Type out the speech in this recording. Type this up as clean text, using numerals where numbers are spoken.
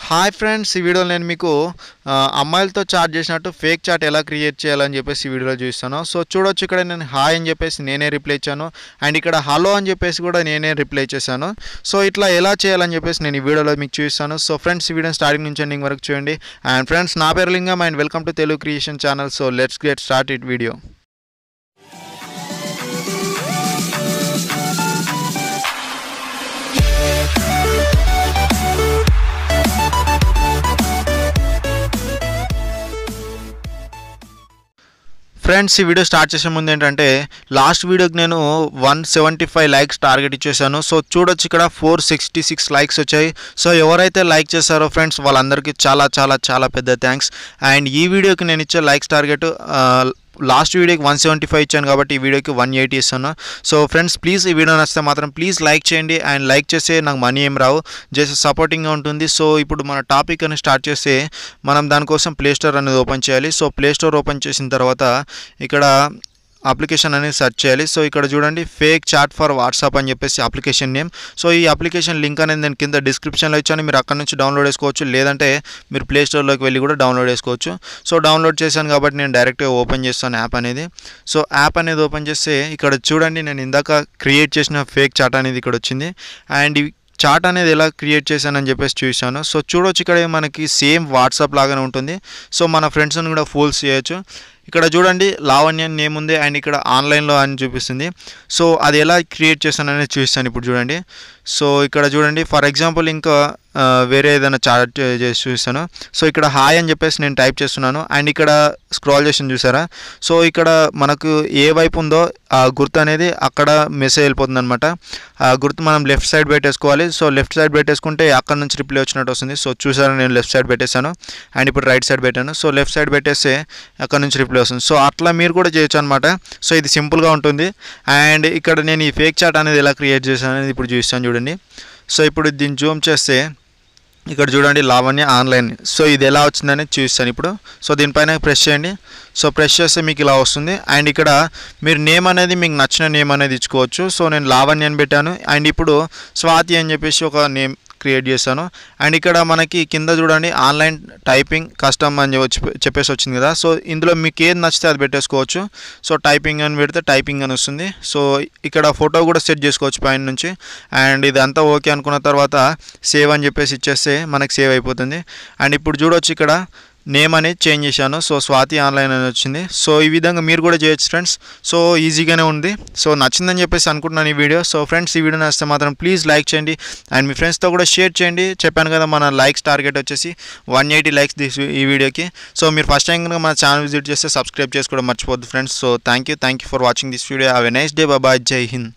Hi friends, ఈ వీడియోలో నేను మీకు అమ్మాయిలతో చాట్ చేసినట్టు ఫేక్ చాట్ ఎలా క్రియేట్ చేయాలని చెప్పేసి ఈ వీడియోలో చూస్తాను. సో చూడొచ్చు, ఇక్కడ నేను హాయ్ అని చెప్పేసి నేనే రిప్లై ఇచ్చాను, అండ్ ఇక్కడ హలో అని చెప్పేసి కూడా నేనే రిప్లై చేశాను. సో ఇట్లా ఎలా చేయాలని చెప్పేసి నేను ఈ వీడియోలో మీకు చూపిస్తాను. సో ఫ్రెండ్స్, ఈ వీడియో స్టార్టింగ్ నుంచి ఎండింగ్ వరకు చూడండి. అండ్ ఫ్రెండ్స్, నా పేరు లింగం and welcome to Telugu creation channel. So let's get start it video. Friends, ఈ వీడియో స్టార్ట్ చేసే ముందు ఏంటంటే, లాస్ట్ వీడియోకి నేను 175 లైక్స్ టార్గెట్ ఇచ్చేసాను. సో చూడొచ్చు, ఇక్కడ 466 లైక్స్ వచ్చాయి. సో ఎవరైతే లైక్ చేశారో ఫ్రెండ్స్, వాళ్ళందరికీ చాలా చాలా చాలా పెద్ద థ్యాంక్స్. అండ్ ఈ వీడియోకి నేను ఇచ్చే లైక్స్ టార్గెట్ లాస్ట్ వీడియోకి 175 ఇచ్చాను కాబట్టి ఈ వీడియోకి 180 ఇస్తాను. సో ఫ్రెండ్స్, ప్లీజ్ ఈ వీడియో నచ్చితే మాత్రం ప్లీజ్ లైక్ చేయండి. అండ్ లైక్ చేస్తే నాకు మనీ ఏం రావు, జస్ట్ సపోర్టింగ్గా ఉంటుంది. సో ఇప్పుడు మన టాపిక్ అని స్టార్ట్ చేస్తే మనం దానికోసం ప్లేస్టోర్ అనేది ఓపెన్ చేయాలి. సో ప్లేస్టోర్ ఓపెన్ చేసిన తర్వాత ఇక్కడ అప్లికేషన్ అనేది సెర్చ్ చేయాలి. సో ఇక్కడ చూడండి, ఫేక్ చాట్ ఫర్ వాట్సాప్ అని చెప్పేసి అప్లికేషన్ నేమ్. సో ఈ అప్లికేషన్ లింక్ అనేది నేను కింద డిస్క్రిప్షన్లో ఇచ్చాను, మీరు అక్కడ నుంచి డౌన్లోడ్ చేసుకోవచ్చు, లేదంటే మీరు ప్లే స్టోర్లోకి వెళ్ళి కూడా డౌన్లోడ్ చేసుకోవచ్చు. సో డౌన్లోడ్ చేశాను కాబట్టి నేను డైరెక్ట్గా ఓపెన్ చేస్తాను యాప్ అనేది. సో యాప్ అనేది ఓపెన్ చేస్తే ఇక్కడ చూడండి, నేను ఇందాక క్రియేట్ చేసిన ఫేక్ చాట్ అనేది ఇక్కడ వచ్చింది. అండ్ చాట్ అనేది ఎలా క్రియేట్ చేశానని చెప్పేసి చూసాను. సో చూడొచ్చు, ఇక్కడ మనకి సేమ్ వాట్సాప్ లాగానే ఉంటుంది. సో మన ఫ్రెండ్స్ని కూడా ఫూల్స్ చేయొచ్చు. ఇక్కడ చూడండి, లావణ్య నేమ్ ఉంది అండ్ ఇక్కడ ఆన్లైన్లో అని చూపిస్తుంది. సో అది ఎలా క్రియేట్ చేశాననేది చూస్తాను ఇప్పుడు చూడండి. సో ఇక్కడ చూడండి, ఫర్ ఎగ్జాంపుల్ ఇంకా వేరే ఏదైనా చాట్ చేసి చూస్తాను. సో ఇక్కడ హాయ్ అని చెప్పేసి నేను టైప్ చేస్తున్నాను అండ్ ఇక్కడ స్క్రాల్ చేసి చూసారా. సో ఇక్కడ మనకు ఏ వైపు ఉందో ఆ గుర్తు అనేది అక్కడ మెసేజ్ వెళ్ళిపోతుంది అనమాట. ఆ గుర్తు మనం లెఫ్ట్ సైడ్ పెట్టేసుకోవాలి. సో లెఫ్ట్ సైడ్ పెట్టేసుకుంటే అక్కడ నుంచి రిప్లై వచ్చినట్టు వస్తుంది. సో చూసారా, నేను లెఫ్ట్ సైడ్ పెట్టేశాను అండ్ ఇప్పుడు రైట్ సైడ్ పెట్టాను. సో లెఫ్ట్ సైడ్ పెట్టేస్తే అక్కడ నుంచి రిప్లై వస్తుంది. సో అట్లా మీరు కూడా చేయొచ్చు అనమాట. సో ఇది సింపుల్గా ఉంటుంది. అండ్ ఇక్కడ నేను ఈ ఫేక్ చాట్ అనేది ఎలా క్రియేట్ చేశాను అనేది ఇప్పుడు చూస్తాను చూడండి. సో ఇప్పుడు దీన్ని జూమ్ చేస్తే ఇక్కడ చూడండి, లావణ్య ఆన్లైన్. సో ఇది ఎలా వచ్చిందని చూస్తాను ఇప్పుడు. సో దీనిపైన ప్రెస్ చేయండి. సో ప్రెస్ చేస్తే మీకు ఇలా వస్తుంది. అండ్ ఇక్కడ మీరు నేమ్ అనేది మీకు నచ్చిన నేమ్ అనేది ఇచ్చుకోవచ్చు. సో నేను లావణ్య అని పెట్టాను అండ్ ఇప్పుడు స్వాతి అని చెప్పేసి ఒక నేమ్ క్రియేట్ చేశాను. అండ్ ఇక్కడ మనకి కింద చూడండి, ఆన్లైన్ టైపింగ్ కస్టమ్ అని చెప్పేసి వచ్చింది కదా. సో ఇందులో మీకు ఏది నచ్చితే అది పెట్టేసుకోవచ్చు. సో టైపింగ్ అని పెడితే టైపింగ్ అని వస్తుంది. సో ఇక్కడ ఫోటో కూడా సెట్ చేసుకోవచ్చు పైన నుంచి. అండ్ ఇదంతా ఓకే అనుకున్న తర్వాత సేవ్ అని చెప్పేసి ఇచ్చేస్తే మనకి సేవ్ అయిపోతుంది. అండ్ ఇప్పుడు చూడవచ్చు, ఇక్కడ నేమ్ అనేది చేంజ్ చేశాను. సో స్వాతి ఆన్లైన్ అని వచ్చింది. సో ఈ విధంగా మీరు కూడా చేయొచ్చు ఫ్రెండ్స్. సో ఈజీగానే ఉంది. సో నచ్చిందని చెప్పేసి అనుకుంటున్నాను ఈ వీడియో. సో ఫ్రెండ్స్, ఈ వీడియో నచ్చితే మాత్రం ప్లీజ్ లైక్ చేయండి అండ్ మీ ఫ్రెండ్స్తో కూడా షేర్ చేయండి. చెప్పాను కదా, మన లైక్స్ టార్గెట్ వచ్చేసి 180 లైక్స్ ఈ వీడియోకి. సో మీరు ఫస్ట్ టైం కనుక మన ఛానల్ విజిట్ చేస్తే సబ్స్క్రైబ్ చేసుకోవడం మర్చిపోద్దు friends. So thank you for watching this video. Have a nice day. Bye. జై హింద్.